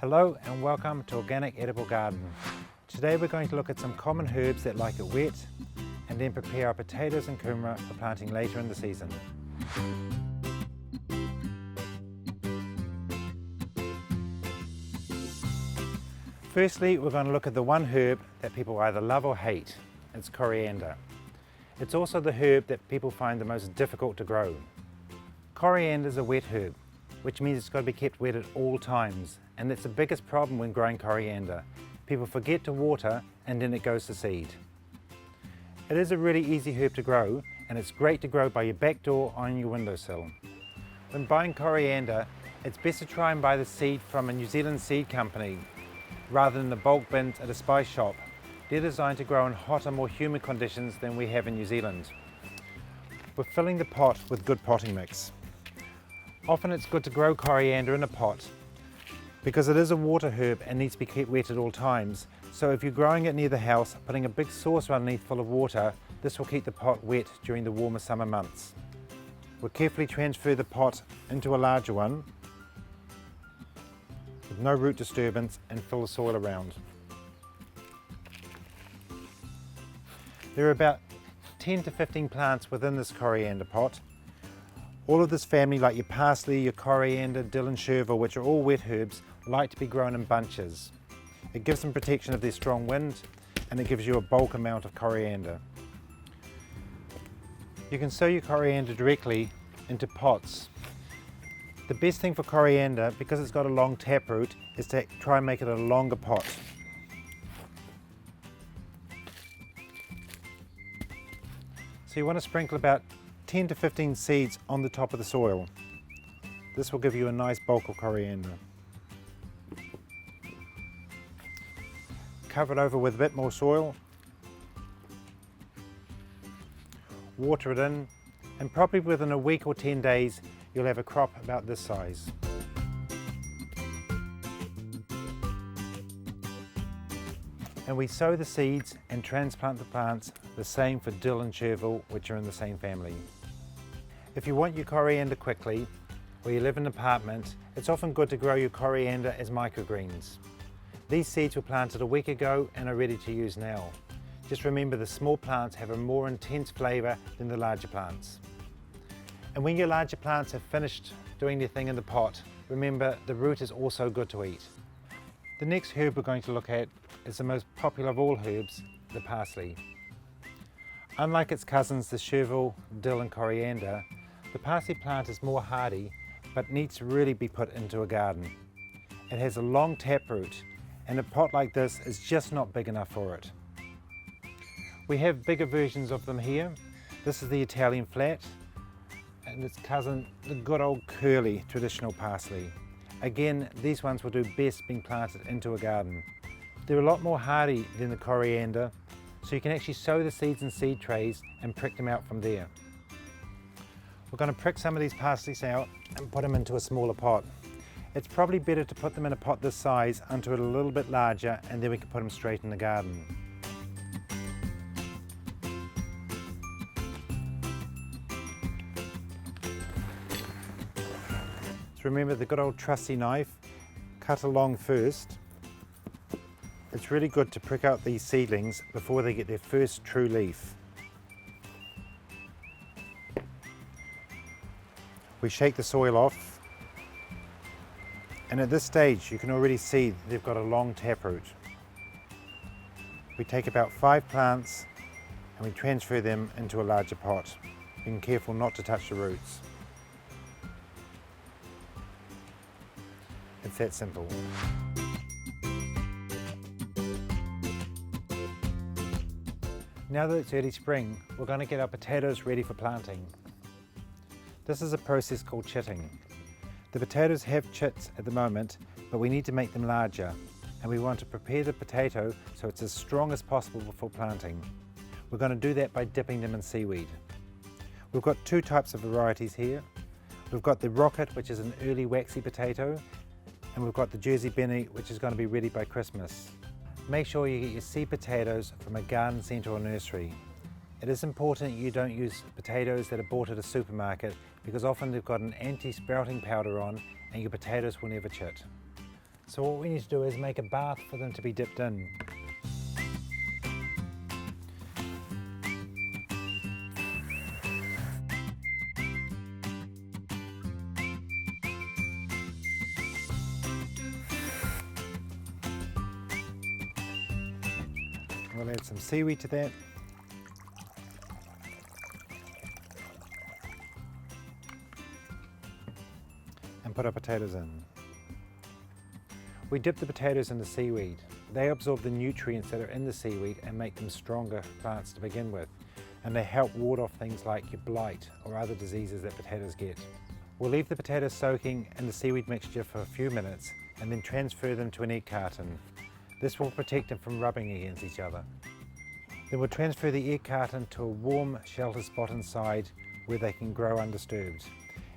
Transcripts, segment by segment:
Hello and welcome to Organic Edible Garden. Today we're going to look at some common herbs that like it wet and then prepare our potatoes and kumara for planting later in the season. Firstly, we're going to look at the one herb that people either love or hate. It's coriander. It's also the herb that people find the most difficult to grow. Coriander is a wet herb, which means it's got to be kept wet at all times, and that's the biggest problem when growing coriander. People forget to water and then it goes to seed. It is a really easy herb to grow, and it's great to grow by your back door or on your windowsill. When buying coriander, it's best to try and buy the seed from a New Zealand seed company rather than the bulk bins at a spice shop. They're designed to grow in hotter, more humid conditions than we have in New Zealand. We're filling the pot with good potting mix. Often it's good to grow coriander in a pot because it is a water herb and needs to be kept wet at all times. So if you're growing it near the house, putting a big saucer underneath full of water, this will keep the pot wet during the warmer summer months. We'll carefully transfer the pot into a larger one with no root disturbance and fill the soil around. There are about 10 to 15 plants within this coriander pot. All of this family, like your parsley, your coriander, dill and chervil, which are all wet herbs, like to be grown in bunches. It gives them protection of their strong wind, and it gives you a bulk amount of coriander. You can sow your coriander directly into pots. The best thing for coriander, because it's got a long taproot, is to try and make it a longer pot. So you want to sprinkle about 10 to 15 seeds on the top of the soil. This will give you a nice bulk of coriander. Cover it over with a bit more soil. Water it in, and probably within a week or 10 days you'll have a crop about this size. And we sow the seeds and transplant the plants the same for dill and chervil, which are in the same family. If you want your coriander quickly, or you live in an apartment, it's often good to grow your coriander as microgreens. These seeds were planted a week ago and are ready to use now. Just remember, the small plants have a more intense flavour than the larger plants. And when your larger plants have finished doing their thing in the pot, remember the root is also good to eat. The next herb we're going to look at is the most popular of all herbs, the parsley. Unlike its cousins, the chervil, dill and coriander, the parsley plant is more hardy but needs to really be put into a garden. It has a long taproot, and a pot like this is just not big enough for it. We have bigger versions of them here. This is the Italian flat, and its cousin, the good old curly traditional parsley. Again, these ones will do best being planted into a garden. They're a lot more hardy than the coriander, so you can actually sow the seeds in seed trays and prick them out from there. We're going to prick some of these parsleys out and put them into a smaller pot. It's probably better to put them in a pot this size until it's a little bit larger, and then we can put them straight in the garden. So remember the good old trusty knife, cut along first. It's really good to prick out these seedlings before they get their first true leaf. We shake the soil off, and at this stage you can already see they've got a long taproot. We take about 5 plants and we transfer them into a larger pot, being careful not to touch the roots. It's that simple. Now that it's early spring, we're going to get our potatoes ready for planting. This is a process called chitting. The potatoes have chits at the moment, but we need to make them larger, and we want to prepare the potato so it's as strong as possible before planting. We're going to do that by dipping them in seaweed. We've got 2 types of varieties here. We've got the rocket, which is an early waxy potato, and we've got the Jersey Benny, which is going to be ready by Christmas. Make sure you get your seed potatoes from a garden centre or nursery. It is important you don't use potatoes that are bought at a supermarket, because often they've got an anti-sprouting powder on and your potatoes will never chit. So what we need to do is make a bath for them to be dipped in. We'll add some seaweed to that. And put our potatoes in. We dip the potatoes in the seaweed. They absorb the nutrients that are in the seaweed and make them stronger plants to begin with. And they help ward off things like your blight or other diseases that potatoes get. We'll leave the potatoes soaking in the seaweed mixture for a few minutes and then transfer them to an egg carton. This will protect them from rubbing against each other. Then we'll transfer the egg carton to a warm, sheltered spot inside where they can grow undisturbed.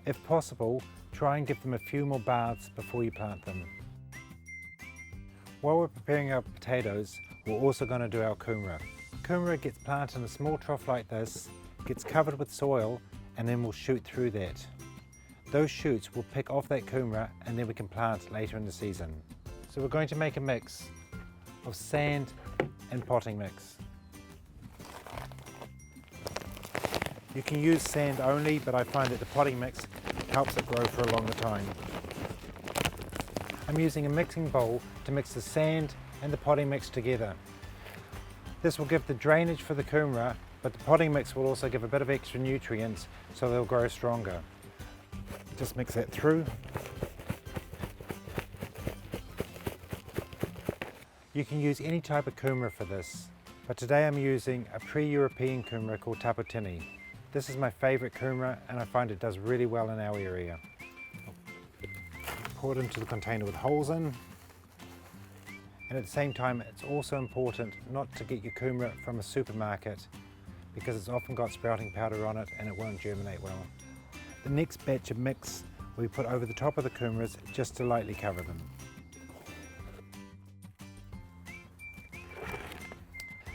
If possible, try and give them a few more baths before you plant them. While we're preparing our potatoes, we're also going to do our kumara. Kumara gets planted in a small trough like this, gets covered with soil, and then we'll shoot through that. Those shoots will pick off that kumara and then we can plant later in the season. So we're going to make a mix of sand and potting mix. You can use sand only, but I find that the potting mix helps it grow for a longer time. I'm using a mixing bowl to mix the sand and the potting mix together. This will give the drainage for the kumara, but the potting mix will also give a bit of extra nutrients so they'll grow stronger. Just mix that through. You can use any type of kumara for this, but today I'm using a pre-European kumara called taputini. This is my favourite kumara and I find it does really well in our area. Pour it into the container with holes in. And at the same time, it's also important not to get your kumara from a supermarket because it's often got sprouting powder on it and it won't germinate well. The next batch of mix we put over the top of the kumaras just to lightly cover them.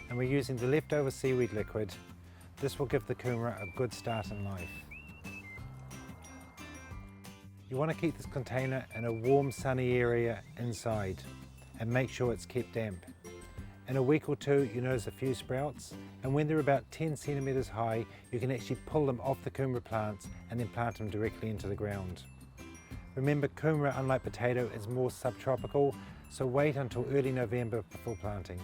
And we're using the leftover seaweed liquid. This will give the kumara a good start in life. You want to keep this container in a warm, sunny area inside and make sure it's kept damp. In a week or two, you notice a few sprouts, and when they're about 10 centimetres high, you can actually pull them off the kumara plants and then plant them directly into the ground. Remember, kumara, unlike potato, is more subtropical, so wait until early November before planting.